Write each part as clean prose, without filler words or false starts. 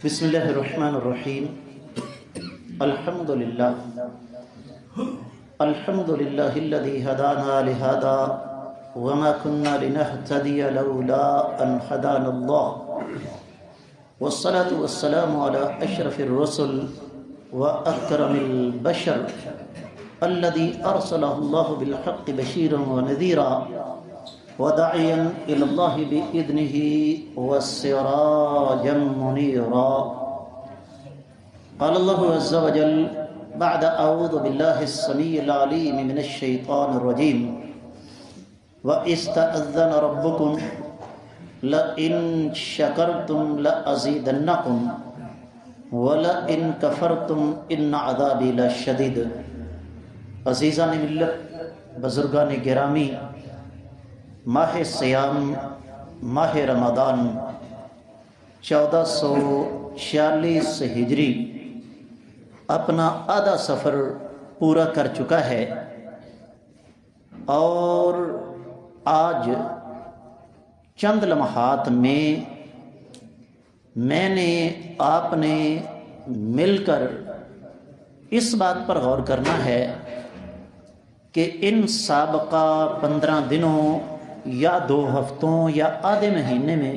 بسم اللہ الرحمن الرحیم الحمدللہ الذی ہدانا لہذا وما كنا لنهتدی لولا ان ہدانا اللہ والصلاة والسلام علی اشرف الرسل واکرم البشر الذی ارسلہ اللہ بالحق بشیرا ونذیرا وداعیا الی اللہ بإذنہ وسراجا منیرا قال اللہ عز وجل بعد اعوذ باللہ السمیع العلیم من الشیطان الرجیم وَإِسْتَأَذَّنَ رَبُّكُمْ لَئِن شَكَرْتُمْ لَأَزِيدَنَّكُمْ وَلَئِن كَفَرْتُمْ إِنَّ عَذَابِي لَشَدِيدٌ۔ عزیزان ملت، بزرگان گرامی، ماہ سیام، ماہ رمضان 1446 ہجری اپنا آدھا سفر پورا کر چکا ہے، اور آج چند لمحات میں نے آپ نے مل کر اس بات پر غور کرنا ہے کہ ان سابقہ 15 دنوں یا 2 ہفتوں یا آدھے مہینے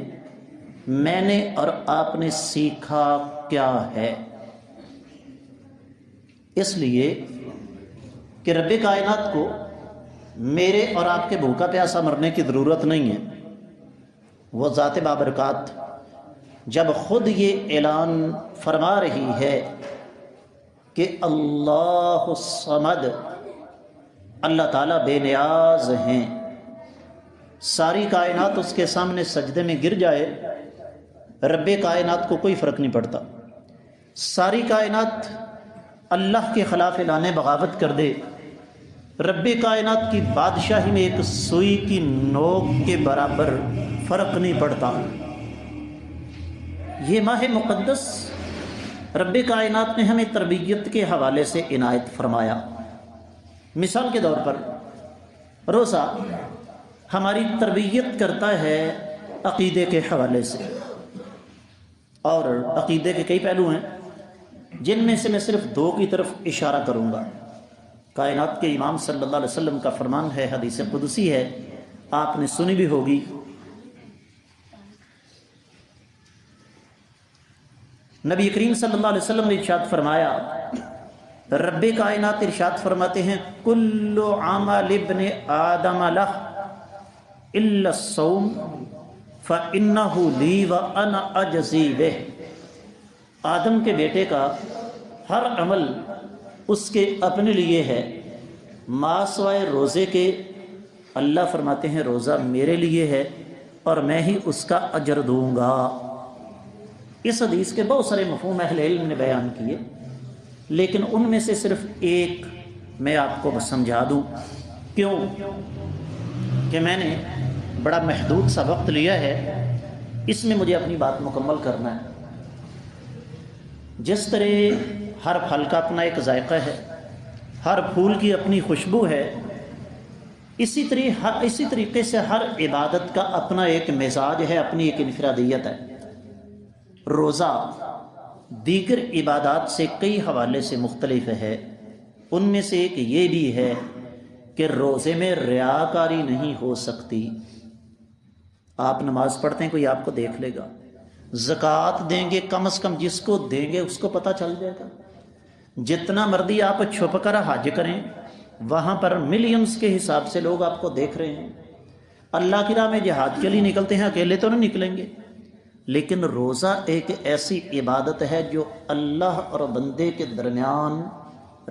میں نے اور آپ نے سیکھا کیا ہے۔ اس لیے کہ رب کائنات کو میرے اور آپ کے بھوکا پیاسا مرنے کی ضرورت نہیں ہے۔ وہ ذات بابرکات جب خود یہ اعلان فرما رہی ہے کہ اللہ الصمد، اللہ تعالیٰ بے نیاز ہیں، ساری کائنات اس کے سامنے سجدے میں گر جائے، رب کائنات کو کوئی فرق نہیں پڑتا۔ ساری کائنات اللہ کے خلاف اعلان بغاوت کر دے، رب کائنات کی بادشاہی میں ایک سوئی کی نوک کے برابر فرق نہیں پڑتا۔ یہ ماہ مقدس رب کائنات نے ہمیں تربیت کے حوالے سے عنایت فرمایا۔ مثال کے طور پر روزہ ہماری تربیت کرتا ہے عقیدے کے حوالے سے، اور عقیدے کے کئی پہلو ہیں جن میں سے میں صرف 2 کی طرف اشارہ کروں گا۔ کائنات کے امام صلی اللہ علیہ وسلم کا فرمان ہے، حدیث قدسی ہے، آپ نے سنی بھی ہوگی، نبی کریم صلی اللہ علیہ وسلم نے ارشاد فرمایا، رب کائنات ارشاد فرماتے ہیں، کل عمل ابن آدم لہ الا الصوم فانہ لی وانا اجزی بہ۔ آدم کے بیٹے کا ہر عمل اس کے اپنے لیے ہے، ما سوائے روزے کے۔ اللہ فرماتے ہیں روزہ میرے لیے ہے اور میں ہی اس کا اجر دوں گا۔ اس حدیث کے بہت سارے مفہوم اہل علم نے بیان کیے، لیکن ان میں سے صرف ایک میں آپ کو سمجھا دوں۔ کیوں کہ میں نے بڑا محدود سا وقت لیا ہے، اس میں مجھے اپنی بات مکمل کرنا ہے۔ جس طرح ہر پھل کا اپنا ایک ذائقہ ہے، ہر پھول کی اپنی خوشبو ہے، اسی طریقے سے ہر عبادت کا اپنا ایک مزاج ہے، اپنی ایک انفرادیت ہے۔ روزہ دیگر عبادات سے کئی حوالے سے مختلف ہے۔ ان میں سے ایک یہ بھی ہے کہ روزے میں ریاکاری نہیں ہو سکتی۔ آپ نماز پڑھتے ہیں، کوئی آپ کو دیکھ لے گا، زکوٰۃ دیں گے، کم از کم جس کو دیں گے اس کو پتہ چل جائے گا۔ جتنا مرضی آپ چھپ کر حج کریں، وہاں پر ملینز کے حساب سے لوگ آپ کو دیکھ رہے ہیں۔ اللہ کی راہ میں جہاد کے لیے نکلتے ہیں، اکیلے تو نہیں نکلیں گے، لیکن روزہ ایک ایسی عبادت ہے جو اللہ اور بندے کے درمیان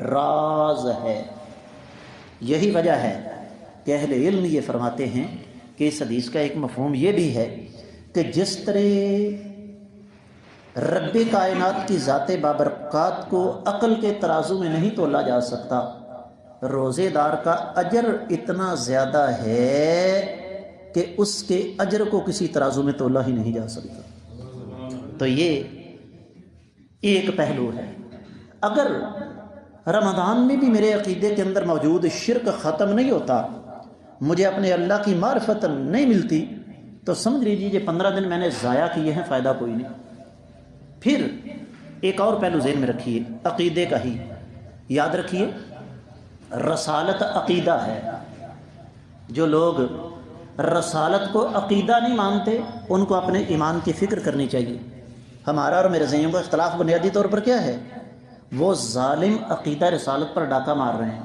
راز ہے۔ یہی وجہ ہے کہ اہل علم یہ فرماتے ہیں کہ اس حدیث کا ایک مفہوم یہ بھی ہے کہ جس طرح رب کائنات کی ذات بابرکات کو عقل کے ترازو میں نہیں تولا جا سکتا، روزے دار کا اجر اتنا زیادہ ہے کہ اس کے اجر کو کسی ترازو میں تولا ہی نہیں جا سکتا۔ تو یہ ایک پہلو ہے۔ اگر رمضان میں بھی میرے عقیدے کے اندر موجود شرک ختم نہیں ہوتا، مجھے اپنے اللہ کی معرفت نہیں ملتی، تو سمجھ لیجیے یہ 15 دن میں نے ضائع کیے ہیں، فائدہ کوئی نہیں۔ پھر ایک اور پہلو ذہن میں رکھیے، عقیدے کا ہی یاد رکھیے، رسالت عقیدہ ہے۔ جو لوگ رسالت کو عقیدہ نہیں مانتے ان کو اپنے ایمان کی فکر کرنی چاہیے۔ ہمارا اور میرے ذہنوں کا اختلاف بنیادی طور پر کیا ہے؟ وہ ظالم عقیدہ رسالت پر ڈاکہ مار رہے ہیں۔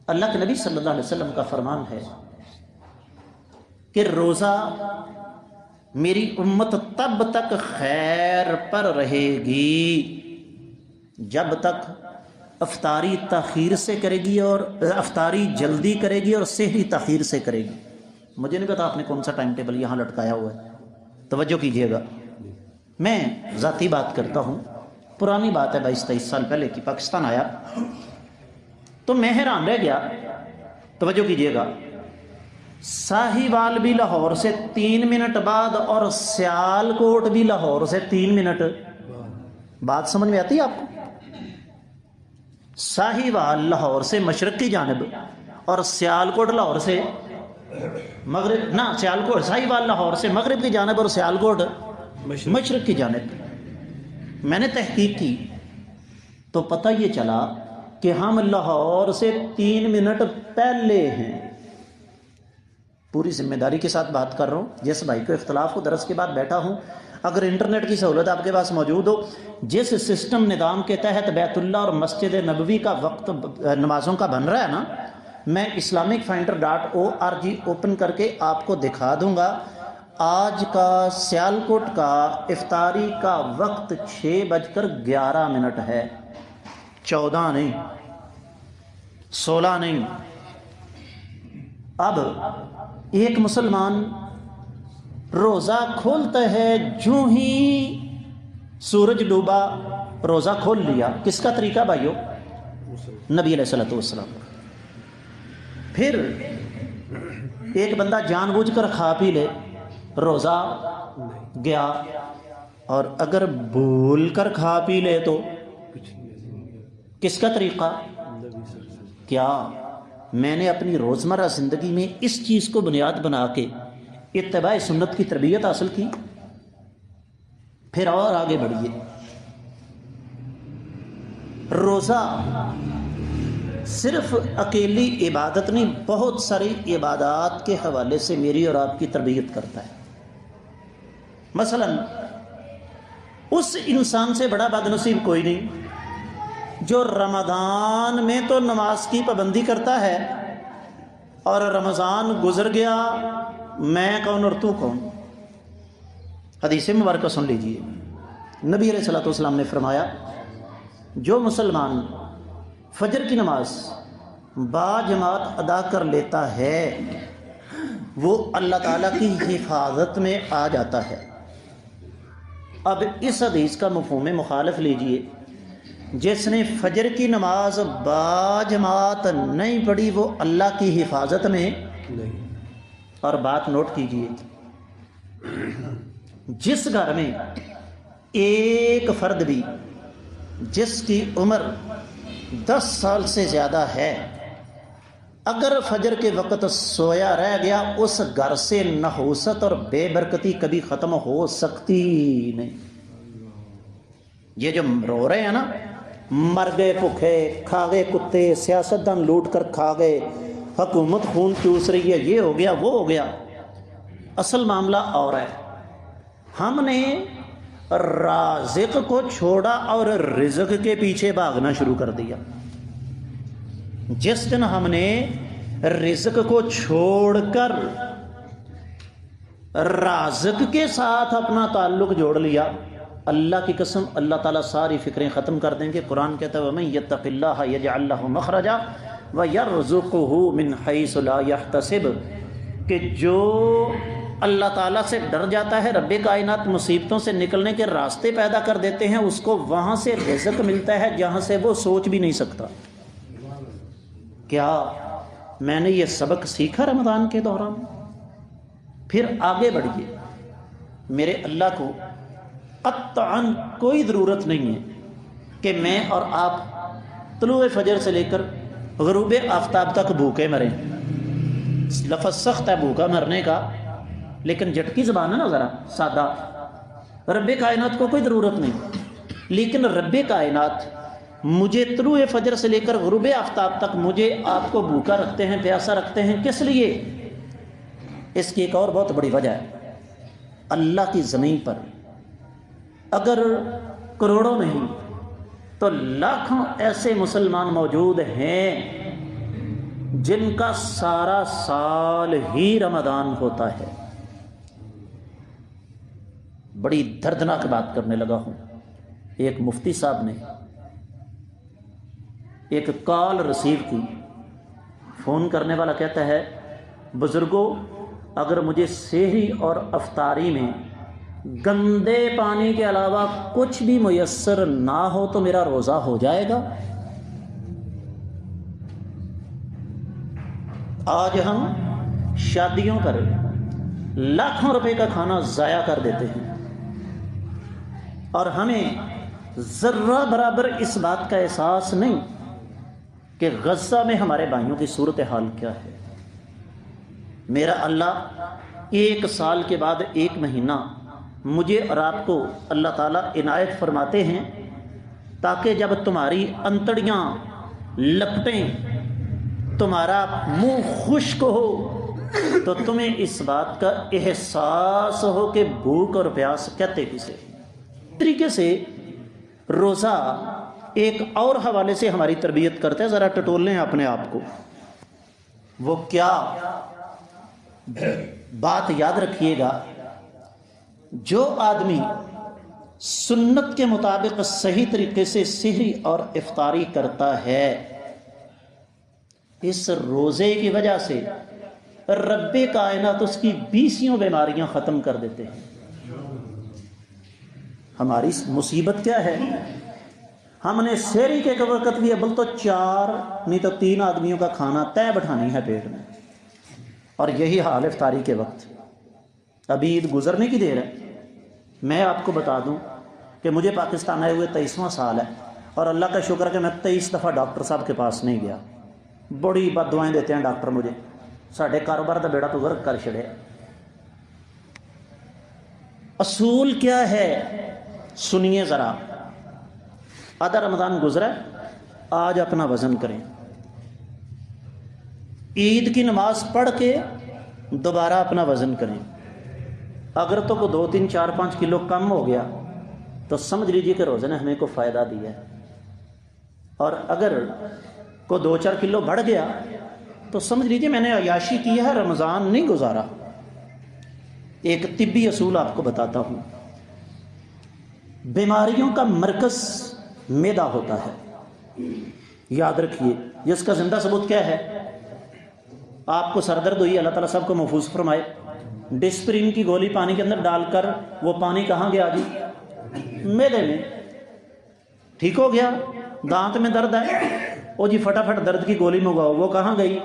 اللہ کے نبی صلی اللہ علیہ وسلم کا فرمان ہے کہ روزہ میری امت تب تک خیر پر رہے گی جب تک افطاری تاخیر سے کرے گی، اور افطاری جلدی کرے گی اور سحری تاخیر سے کرے گی۔ مجھے نہیں پتا آپ نے کون سا ٹائم ٹیبل یہاں لٹکایا ہوا ہے، توجہ کیجیے گا۔ میں ذاتی بات کرتا ہوں، پرانی بات ہے، 22-23 سال پہلے کی، پاکستان آیا تو میں حیران رہ گیا، توجہ کیجیے گا۔ ساہیوال بھی لاہور سے 3 منٹ بعد اور سیال کوٹ بھی لاہور سے 3 منٹ بعد، سمجھ میں آتی ہے آپ کو؟ ساہیوال لاہور سے مشرق کی جانب اور سیال کوٹ لاہور سے مغرب، نہ سیال کوٹ، ساہیوال لاہور سے مغرب کی جانب اور سیال کوٹ مشرق کی جانب۔ میں نے تحقیق کی تو پتہ یہ چلا کہ ہم لاہور سے 3 منٹ پہلے ہیں۔ پوری ذمہ داری کے ساتھ بات کر رہا ہوں، جس بھائی کو اختلاف ہو، درس کے بعد بیٹھا ہوں، اگر انٹرنیٹ کی سہولت آپ کے پاس موجود ہو، جس سسٹم نظام کے تحت بیت اللہ اور مسجد نبوی کا وقت نمازوں کا بن رہا ہے نا، میں islamicfinder.org اوپن کر کے آپ کو دکھا دوں گا۔ آج کا سیالکوٹ کا افطاری کا وقت 6:11 ہے، 14 نہیں، 16 نہیں۔ اب ایک مسلمان روزہ کھولتا ہے، جو ہی سورج ڈوبا روزہ کھول لیا۔ کس کا طریقہ بھائیو؟ نبی علیہ الصلوۃ والسلام۔ پھر ایک بندہ جان بوجھ کر کھا پی لے، روزہ گیا، اور اگر بھول کر کھا پی لے تو کس کا طریقہ؟ کیا میں نے اپنی روزمرہ زندگی میں اس چیز کو بنیاد بنا کے اتباع سنت کی تربیت حاصل کی؟ پھر اور آگے بڑھیے، روزہ صرف اکیلی عبادت نہیں، بہت ساری عبادات کے حوالے سے میری اور آپ کی تربیت کرتا ہے۔ مثلا اس انسان سے بڑا بد نصیب کوئی نہیں جو رمضان میں تو نماز کی پابندی کرتا ہے اور رمضان گزر گیا، میں کون اور تو کون۔ حدیث مبارکہ سن لیجئے، نبی علیہ الصلوۃ والسلام نے فرمایا، جو مسلمان فجر کی نماز باجماعت ادا کر لیتا ہے وہ اللہ تعالیٰ کی حفاظت میں آ جاتا ہے۔ اب اس حدیث کا مفہوم مخالف لیجئے، جس نے فجر کی نماز باجماعت نہیں پڑھی وہ اللہ کی حفاظت میں نہیں۔ اور بات نوٹ کیجئے، جس گھر میں ایک فرد بھی جس کی عمر 10 سال سے زیادہ ہے، اگر فجر کے وقت سویا رہ گیا، اس گھر سے نحوست اور بے برکتی کبھی ختم ہو سکتی نہیں۔ یہ جو رو رہے ہیں نا، مر گئے بھوکے، کھا گئے کتے، سیاستدان لوٹ کر کھا گئے، حکومت خون چوس رہی ہے، یہ ہو گیا وہ ہو گیا، اصل معاملہ اور ہے۔ ہم نے رازق کو چھوڑا اور رزق کے پیچھے بھاگنا شروع کر دیا۔ جس دن ہم نے رزق کو چھوڑ کر رازق کے ساتھ اپنا تعلق جوڑ لیا، اللہ کی قسم اللہ تعالیٰ ساری فکریں ختم کر دیں گے۔ قرآن کہتا ہے وَمَن يَتَّقِ اللَّهَ يَجْعَل لَّهُ مَخْرَجًا وَيَرْزُقْهُ مِنْ حَيْثُ لَا يَحْتَسِبُ، کہ جو اللہ تعالیٰ سے ڈر جاتا ہے، رب کائنات مصیبتوں سے نکلنے کے راستے پیدا کر دیتے ہیں، اس کو وہاں سے رزق ملتا ہے جہاں سے وہ سوچ بھی نہیں سکتا۔ کیا میں نے یہ سبق سیکھا رمضان کے دوران؟ پھر آگے بڑھیے، میرے اللہ کو قطعاً کوئی ضرورت نہیں ہے کہ میں اور آپ طلوع فجر سے لے کر غروب آفتاب تک بھوکے مریں۔ لفظ سخت ہے بھوکا مرنے کا، لیکن جھٹکی زبان ہے نا، ذرا سادہ، رب کائنات کو کوئی ضرورت نہیں، لیکن رب کائنات مجھے طلوع فجر سے لے کر غروب آفتاب تک مجھے آپ کو بھوکا رکھتے ہیں، پیاسا رکھتے ہیں، کس لیے؟ اس کی ایک اور بہت بڑی وجہ ہے، اللہ کی زمین پر اگر کروڑوں نہیں تو لاکھوں ایسے مسلمان موجود ہیں جن کا سارا سال ہی رمضان ہوتا ہے۔ بڑی دردناک بات کرنے لگا ہوں۔ ایک مفتی صاحب نے ایک کال ریسیو کی، فون کرنے والا کہتا ہے بزرگوں اگر مجھے سحری اور افطاری میں گندے پانی کے علاوہ کچھ بھی میسر نہ ہو تو میرا روزہ ہو جائے گا؟ آج ہم شادیوں پر لاکھوں روپے کا کھانا ضائع کر دیتے ہیں اور ہمیں ذرہ برابر اس بات کا احساس نہیں کہ غزہ میں ہمارے بھائیوں کی صورتحال کیا ہے۔ میرا اللہ ایک سال کے بعد ایک مہینہ مجھے اور آپ کو اللہ تعالیٰ عنایت فرماتے ہیں تاکہ جب تمہاری انتڑیاں لپٹیں، تمہارا منہ خشک ہو تو تمہیں اس بات کا احساس ہو کہ بھوک اور پیاس کہتے کسے۔ طریقے سے روزہ ایک اور حوالے سے ہماری تربیت کرتا ہے، ذرا ٹٹول لیں اپنے آپ کو۔ وہ کیا بات یاد رکھیے گا، جو آدمی سنت کے مطابق صحیح طریقے سے سحری اور افطاری کرتا ہے، اس روزے کی وجہ سے رب کائنات اس کی 20 بیماریاں ختم کر دیتے ہیں۔ ہماری مصیبت کیا ہے، ہم نے سحری کے وقت بھی ابل تو 4 نہیں تو 3 آدمیوں کا کھانا طے بٹھانی ہے پیٹ میں، اور یہی حال افطاری کے وقت۔ ابھی عید گزرنے کی دیر ہے، میں آپ کو بتا دوں کہ مجھے پاکستان آئے ہوئے 23واں سال ہے، اور اللہ کا شکر ہے کہ میں 23 دفعہ ڈاکٹر صاحب کے پاس نہیں گیا۔ بڑی بد دعائیں دیتے ہیں ڈاکٹر مجھے، ساڈے کاروبار کا بیڑا تو غرق کر چھڑے۔ اصول کیا ہے سنیے ذرا، آدھا رمضان گزرا ہے، آج اپنا وزن کریں، عید کی نماز پڑھ کے دوبارہ اپنا وزن کریں۔ اگر تو کو 2 3 4 5 کلو کم ہو گیا تو سمجھ لیجیے کہ روزے نے ہمیں کو فائدہ دیا ہے، اور اگر کو 2 4 کلو بڑھ گیا تو سمجھ لیجیے میں نے عیاشی کی ہے، رمضان نہیں گزارا۔ ایک طبی اصول آپ کو بتاتا ہوں، بیماریوں کا مرکز معدہ ہوتا ہے، یاد رکھیے۔ جس کا زندہ ثبوت کیا ہے، آپ کو سر درد ہوئی، اللہ تعالیٰ سب کو محفوظ فرمائے، ڈسپرین کی گولی پانی کے اندر ڈال کر وہ پانی کہاں گیا جی؟ معدے میں، ٹھیک ہو گیا۔ دانت میں درد ہے، او جی فٹافٹ درد کی گولی منگواؤ، وہ کہاں گئی؟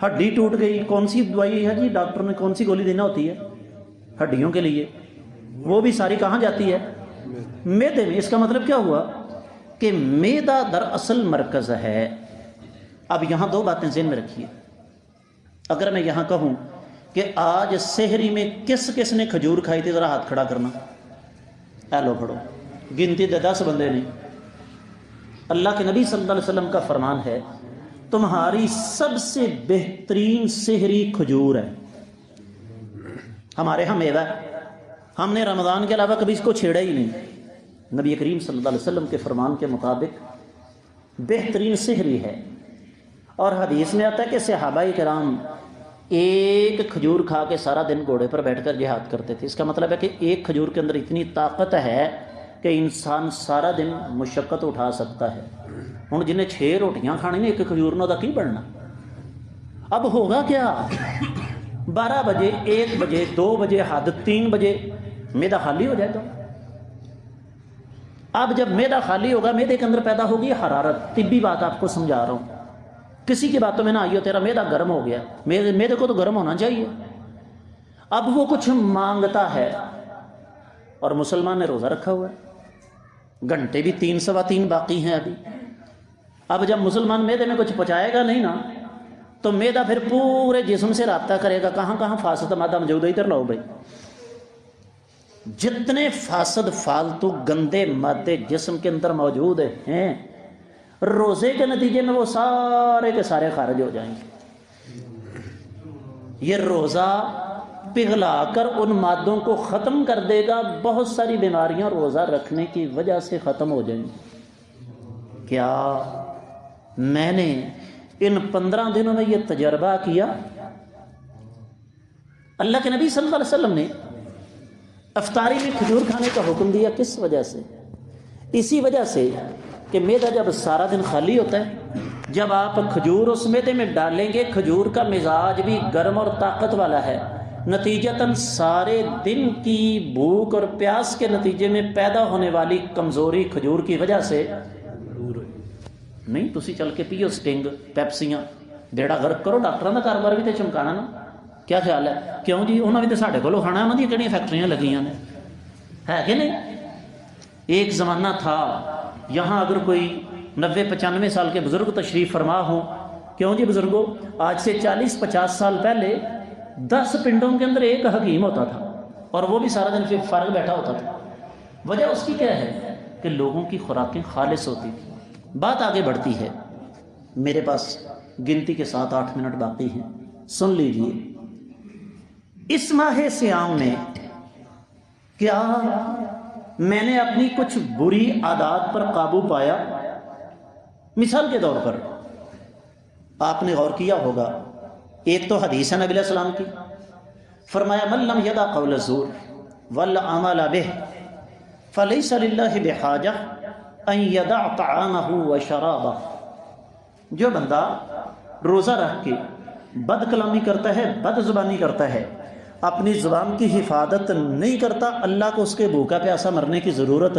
ہڈی ٹوٹ گئی، کون سی دوائی ہے جی؟ ڈاکٹر نے کون سی گولی دینا ہوتی ہے ہڈیوں کے لیے؟ وہ بھی ساری کہاں جاتی ہے؟ معدے میں۔ اس کا مطلب کیا ہوا کہ معدہ دراصل مرکز ہے۔ اب یہاں 2 باتیں ذہن میں رکھیے۔ اگر میں یہاں کہوں کہ آج سحری میں کس کس نے کھجور کھائی تھی، ذرا ہاتھ کھڑا کرنا، اے لو پڑھو، گنتی 10 بندے نہیں۔ اللہ کے نبی صلی اللہ علیہ وسلم کا فرمان ہے تمہاری سب سے بہترین سحری کھجور ہے۔ ہمارے ہاں میوہ ہے، ہم نے رمضان کے علاوہ کبھی اس کو چھیڑا ہی نہیں۔ نبی کریم صلی اللہ علیہ وسلم کے فرمان کے مطابق بہترین سحری ہے، اور حدیث میں آتا ہے کہ صحابہ کرام ایک کھجور کھا کے سارا دن گھوڑے پر بیٹھ کر جہاد کرتے تھے۔ اس کا مطلب ہے کہ ایک کھجور کے اندر اتنی طاقت ہے کہ انسان سارا دن مشقت اٹھا سکتا ہے۔ ہوں جنہیں 6 روٹیاں کھانی نے، ایک کھجور نہ کی بڑھنا۔ اب ہوگا کیا، 12 بجے 1 بجے 2 بجے حد 3 بجے معدہ خالی ہو جائے گا۔ اب جب معدہ خالی ہوگا، معدے کے اندر پیدا ہوگی حرارت۔ طبی بات آپ کو سمجھا رہا ہوں، کسی کی باتوں میں نہ آئیو تیرا معدہ گرم ہو گیا، معدے کو تو گرم ہونا چاہیے۔ اب وہ کچھ مانگتا ہے، اور مسلمان نے روزہ رکھا ہوا ہے، گھنٹے بھی 3 سوا 3 باقی ہیں ابھی۔ اب جب مسلمان معدے میں کچھ پہنچائے گا نہیں نا، تو معدہ پھر پورے جسم سے رابطہ کرے گا، کہاں کہاں فاسد مادہ موجود ہے، ادھر لاؤ بھائی۔ جتنے فاسد فالتو گندے مادے جسم کے اندر موجود ہیں روزے کے نتیجے میں وہ سارے کے سارے خارج ہو جائیں گے۔ یہ روزہ پگھلا کر ان مادوں کو ختم کر دے گا، بہت ساری بیماریاں روزہ رکھنے کی وجہ سے ختم ہو جائیں گی۔ کیا میں نے ان 15 دنوں میں یہ تجربہ کیا؟ اللہ کے نبی صلی اللہ علیہ وسلم نے افطاری میں کھجور کھانے کا حکم دیا، کس وجہ سے؟ اسی وجہ سے کہ معدہ جب سارا دن خالی ہوتا ہے، جب آپ کھجور اس معدے میں ڈالیں گے، کھجور کا مزاج بھی گرم اور طاقت والا ہے، نتیجتاً سارے دن کی بھوک اور پیاس کے نتیجے میں پیدا ہونے والی کمزوری کھجور کی وجہ سے نہیں۔ تسی چل کے پیو سٹنگ پیپسیاں، بیڑا غرق کرو، ڈاکٹروں کا کاروبار بھی تو چمکانا نا۔ کیا خیال ہے؟ کیوں جی انہوں نے تو ساڈے کولوں کھانا، انہوں دی کہڑیاں فیکٹریاں لگیاں نے، ہے کہ نہیں؟ ایک زمانہ تھا یہاں اگر کوئی 90-95 سال کے بزرگ تشریف فرما ہوں، کیوں جی بزرگوں، آج سے 40-50 سال پہلے 10 پنڈوں کے اندر ایک حکیم ہوتا تھا اور وہ بھی سارا دن فارغ بیٹھا ہوتا تھا۔ وجہ اس کی کیا ہے کہ لوگوں کی خوراکیں خالص ہوتی تھی۔ بات آگے بڑھتی ہے، میرے پاس گنتی کے 7-8 منٹ باقی ہیں، سن لیجئے۔ اس ماہ صیام میں کیا میں نے اپنی کچھ بری عادات پر قابو پایا؟ مثال کے طور پر آپ نے غور کیا ہوگا، ایک تو حدیث ہے نبی علیہ السلام کی، فرمایا من لم یدع قول الزور والعمل به فلیس للہ بحاجہ ان یدع طعامہ وشرابہ۔ جو بندہ روزہ رکھ کے بد کلامی کرتا ہے، بد زبانی کرتا ہے، اپنی زبان کی حفاظت نہیں کرتا، اللہ کو اس کے بھوکا پیاسا مرنے کی ضرورت۔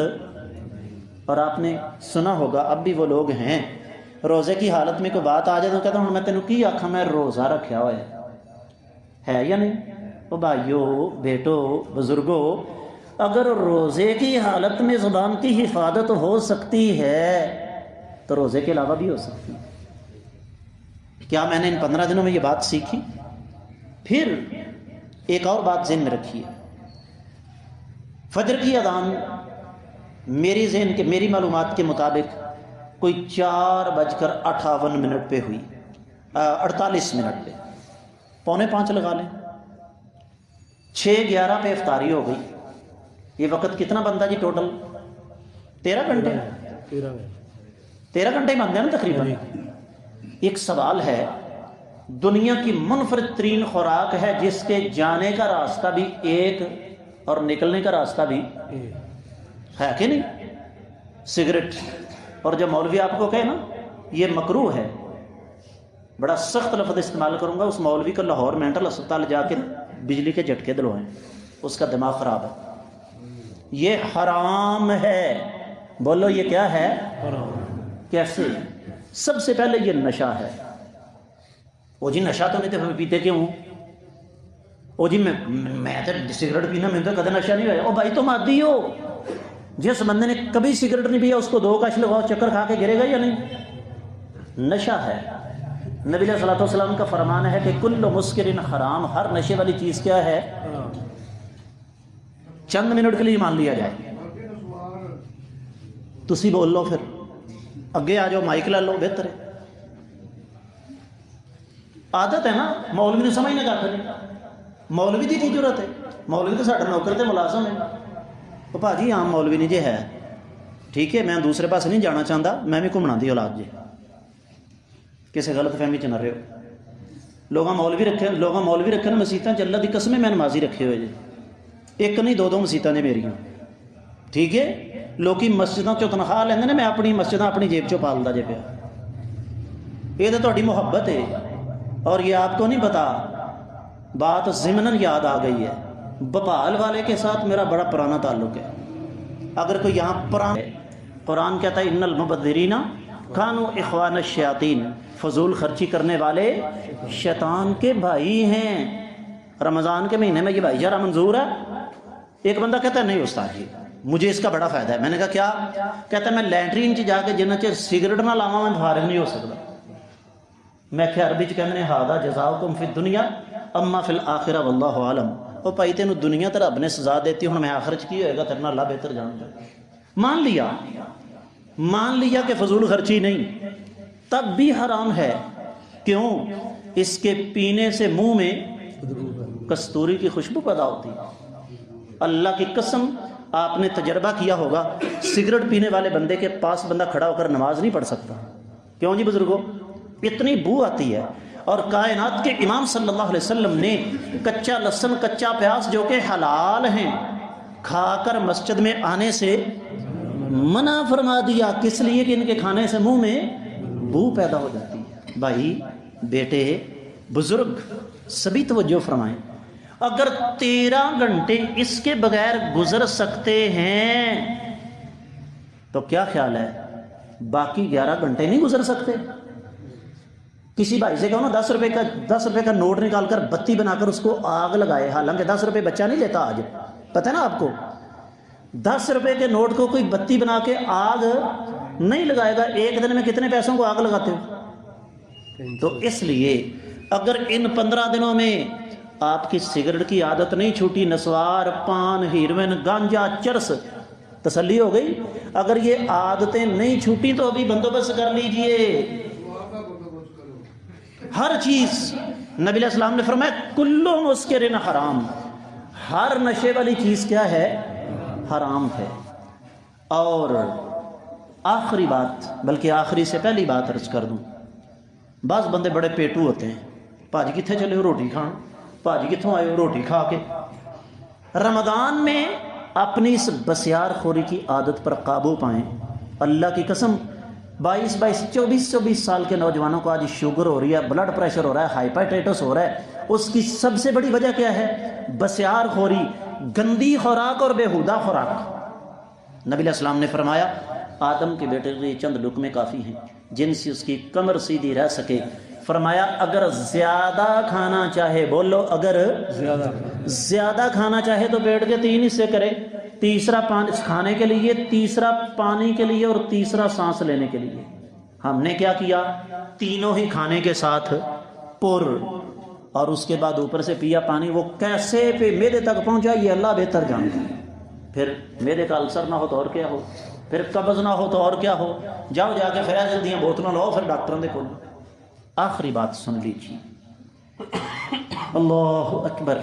اور آپ نے سنا ہوگا اب بھی وہ لوگ ہیں، روزے کی حالت میں کوئی بات آ جائے تو کہتا ہوں میں تینوں کی آکھاں، میں روزہ رکھیا ہوا ہے یا نہیں؟ او بھائیو، بیٹو، بزرگو، اگر روزے کی حالت میں زبان کی حفاظت ہو سکتی ہے تو روزے کے علاوہ بھی ہو سکتی ہے۔ کیا میں نے ان 15 دنوں میں یہ بات سیکھی؟ پھر ایک اور بات ذہن میں رکھیے، فجر کی اذان میری معلومات کے مطابق کوئی 4:58 پہ ہوئی، 48 منٹ پہ، 4:45 لگا لیں، 6:11 پہ افطاری ہو گئی۔ یہ وقت کتنا بنتا جی ٹوٹل؟ 13 گھنٹے 13 گھنٹے ہی بنتے ہیں نا تقریباً۔ ایک سوال ہے، دنیا کی منفرد ترین خوراک ہے جس کے جانے کا راستہ بھی ایک اور نکلنے کا راستہ بھی ہے کہ نہیں؟ سگریٹ۔ اور جب مولوی آپ کو کہے نا یہ مکروہ ہے، بڑا سخت لفظ استعمال کروں گا، اس مولوی کو لاہور مینٹل اسپتال جا کے بجلی کے جھٹکے دلوائیں، اس کا دماغ خراب ہے۔ یہ حرام ہے، بولو یہ کیا ہے؟ حرام۔ کیسے؟ سب سے پہلے یہ نشہ ہے۔ او جی نشہ تو نہیں تو پیتے کیوں؟ او جی میں تو سگریٹ پینا، میں تو کدے نشہ نہیں ہوا۔ او بھائی تم عادی ہو، جس بندے نے کبھی سگریٹ نہیں پیا اس کو 2 کش لگاؤ چکر کھا کے گرے گا یا نہیں؟ نشہ ہے۔ نبی علیہ الصلوۃ والسلام کا فرمان ہے کہ کل مسکر حرام، ہر نشے والی چیز کیا ہے؟ چند منٹ کے لیے مان لیا جائے۔ تسی بول لو، پھر اگے آ جاؤ، مائک لا لو، بہتر ہے۔ عادت ہے نا، مولوی نے سمجھنے کا نہیں، مولوی کی ضرورت ہے؟ مولوی تو ساڈا نوکر تے ملازم ہے۔ تو بھاجی عام مولوی نہیں جی ہے، ٹھیک ہے، میں دوسرے پاس نہیں جانا چاہتا، میں بھی گھومنا دی اولاد جی، کسی غلط فہمی چ نہ رہو۔ لوگ مولوی رکھے نا مسیتاں چ، اللہ دی قسم میں نمازی رکھے ہوئے جی، ایک نہیں 2 مسیتاں نے میریاں، ٹھیک ہے۔ لوگ مسجدوں چوں تنخواہ لیندے نے، میں اپنی مسجداں اپنی جیب چوں پالدا جے پیا۔ یہ تو تہاڈی محبت ہے، اور یہ آپ کو نہیں پتا، بات ضمناً یاد آ گئی ہے۔ بھوپال والے کے ساتھ میرا بڑا پرانا تعلق ہے۔ اگر کوئی یہاں پرانا، قرآن کہتا ہے ان المبذرین کانوا اخوان الشیاطین، فضول خرچی کرنے والے شیطان کے بھائی ہیں۔ رمضان کے مہینے میں یہ بھائی چارہ منظور ہے؟ ایک بندہ کہتا ہے نہیں استاد جی مجھے اس کا بڑا فائدہ ہے۔ میں نے کہا کیا؟ کہتا ہے میں لینٹرین چ جا کے جنہ چر سگریٹ نہ لاواں میں فارغ نہیں ہو سکتا۔ میں کہ عربی چ کہندے نے ھذا جزاؤکم فی الدنیا اما فی الآخرہ واللہ عالم۔ وہ بھائی تینوں دنیا تو رب نے سزا دیتی، ہوں میں آخرت کی ہوئے گا تیرے نال اللہ بہتر جانتا. مان لیا کہ فضول خرچی نہیں، تب بھی حرام ہے. کیوں؟ اس کے پینے سے منہ میں کستوری کی خوشبو پیدا ہوتی ہے. اللہ کی قسم آپ نے تجربہ کیا ہوگا، سگریٹ پینے والے بندے کے پاس بندہ کھڑا ہو کر نماز نہیں پڑھ سکتا. کیوں جی بزرگوں؟ اتنی بو آتی ہے. اور کائنات کے امام صلی اللہ علیہ وسلم نے کچا لہسن، کچا پیاز جو کہ حلال ہیں، کھا کر مسجد میں آنے سے منع فرما دیا. کس لیے؟ کہ ان کے کھانے سے منہ میں بو پیدا ہو جاتی ہے. بھائی، بیٹے، بزرگ، سبھی توجہ فرمائیں. اگر 13 گھنٹے اس کے بغیر گزر سکتے ہیں تو کیا خیال ہے باقی 11 گھنٹے نہیں گزر سکتے؟ کسی بھائی سے کہو نا 10 روپے کا نوٹ نکال کر بتی بنا کر اس کو آگ لگائے. حالانکہ 10 روپے بچہ نہیں لیتا آج، پتہ ہے نا آپ کو. 10 روپے کے نوٹ کو کوئی بتی بنا کے آگ نہیں لگائے گا. ایک دن میں کتنے پیسوں کو آگ لگاتے ہو؟ تو اس لیے اگر ان 15 دنوں میں آپ کی سگریٹ کی عادت نہیں چھوٹی، نسوار، پان، ہیروئن، گانجا، چرس، تسلی ہو گئی. اگر یہ عادتیں نہیں چھوٹی تو ابھی بندوبست کر لیجئے. ہر چیز نبی علیہ السلام نے فرمایا کلو مسکرن حرام، ہر نشے والی چیز کیا ہے؟ حرام ہے. اور آخری بات، بلکہ آخری سے پہلی بات عرض کر دوں. بعض بندے بڑے پیٹو ہوتے ہیں. پاجی کتنے چلے ہو روٹی کھان؟ پاجی کتوں آئے ہو روٹی کھا کے؟ رمضان میں اپنی اس بسیار خوری کی عادت پر قابو پائیں. اللہ کی قسم 22 24 سال کے نوجوانوں کو آج شوگر ہو رہی ہے، بلڈ پریشر ہو رہا ہے، ہائپرٹائٹس ہو رہا ہے. اس کی سب سے بڑی وجہ کیا ہے؟ بسیار خوری، گندی خوراک اور بیہودہ خوراک. نبی علیہ السلام نے فرمایا آدم کے بیٹے کے لیے چند لقمے کافی ہیں جن سے اس کی کمر سیدھی رہ سکے. فرمایا اگر زیادہ کھانا چاہے، بولو اگر زیادہ کھانا چاہے تو پیٹ کے 3 حصے کرے. تیسرا کھانے کے لیے، تیسرا پانی کے لیے، اور تیسرا سانس لینے کے لیے. ہم نے کیا کیا؟ تینوں ہی کھانے کے ساتھ پر، اور اس کے بعد اوپر سے پیا پانی. وہ کیسے پہ میدے تک پہنچا یہ اللہ بہتر جانتا ہے. پھر میدے کا السر نہ ہو تو اور کیا ہو، پھر قبض نہ ہو تو اور کیا ہو. جاؤ جا کے فیض دیاں بوتلوں لاؤ، پھر ڈاکٹروں دے کھولو. آخری بات سن لیجیے. اللہ اکبر.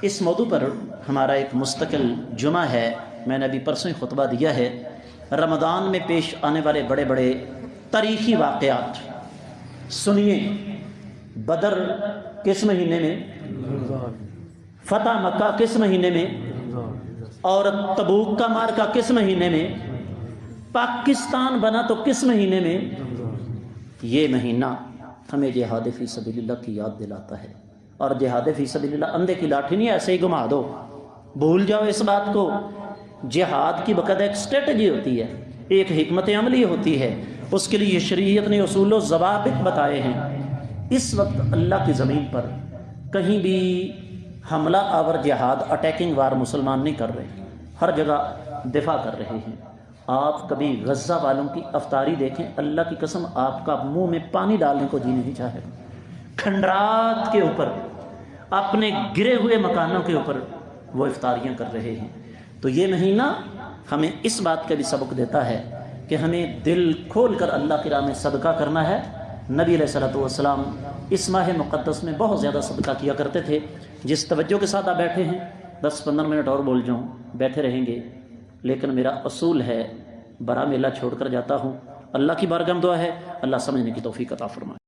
اس موضوع پر ہمارا ایک مستقل جمعہ ہے. میں نے ابھی پرسوں ہی خطبہ دیا ہے. رمضان میں پیش آنے والے بڑے بڑے تاریخی واقعات سنیے. بدر کس مہینے میں؟ فتح مکہ کس مہینے میں؟ اور تبوک کا مارکہ کس مہینے میں؟ پاکستان بنا تو کس مہینے میں؟ یہ مہینہ ہمیں جہاد فی سبیل اللہ کی یاد دلاتا ہے. اور جہاد فی سبیل اللہ اندھے کی لاٹھی نہیں ایسے ہی گھما دو، بھول جاؤ اس بات کو. جہاد کی باقاعدہ ایک اسٹریٹجی ہوتی ہے، ایک حکمت عملی ہوتی ہے. اس کے لیے شریعت نے اصول و ضوابط بتائے ہیں. اس وقت اللہ کی زمین پر کہیں بھی حملہ آور جہاد، اٹیکنگ وار مسلمان نہیں کر رہے، ہر جگہ دفاع کر رہے ہیں. آپ کبھی غزہ والوں کی افطاری دیکھیں، اللہ کی قسم آپ کا منہ میں پانی ڈالنے کو جی نہیں چاہے. کھنڈرات کے اوپر، اپنے گرے ہوئے مکانوں کے اوپر وہ افطاریاں کر رہے ہیں. تو یہ مہینہ ہمیں اس بات کا بھی سبق دیتا ہے کہ ہمیں دل کھول کر اللہ کی راہ میں صدقہ کرنا ہے. نبی علیہ الصلوۃ والسلام اس ماہ مقدس میں بہت زیادہ صدقہ کیا کرتے تھے. جس توجہ کے ساتھ آپ بیٹھے ہیں، 10-15 منٹ اور بول جاؤں، بیٹھے رہیں گے، لیکن میرا اصول ہے برا میلہ چھوڑ کر جاتا ہوں. اللہ کی بارگاہ میں دعا ہے اللہ سمجھنے کی توفیق عطا فرمائے.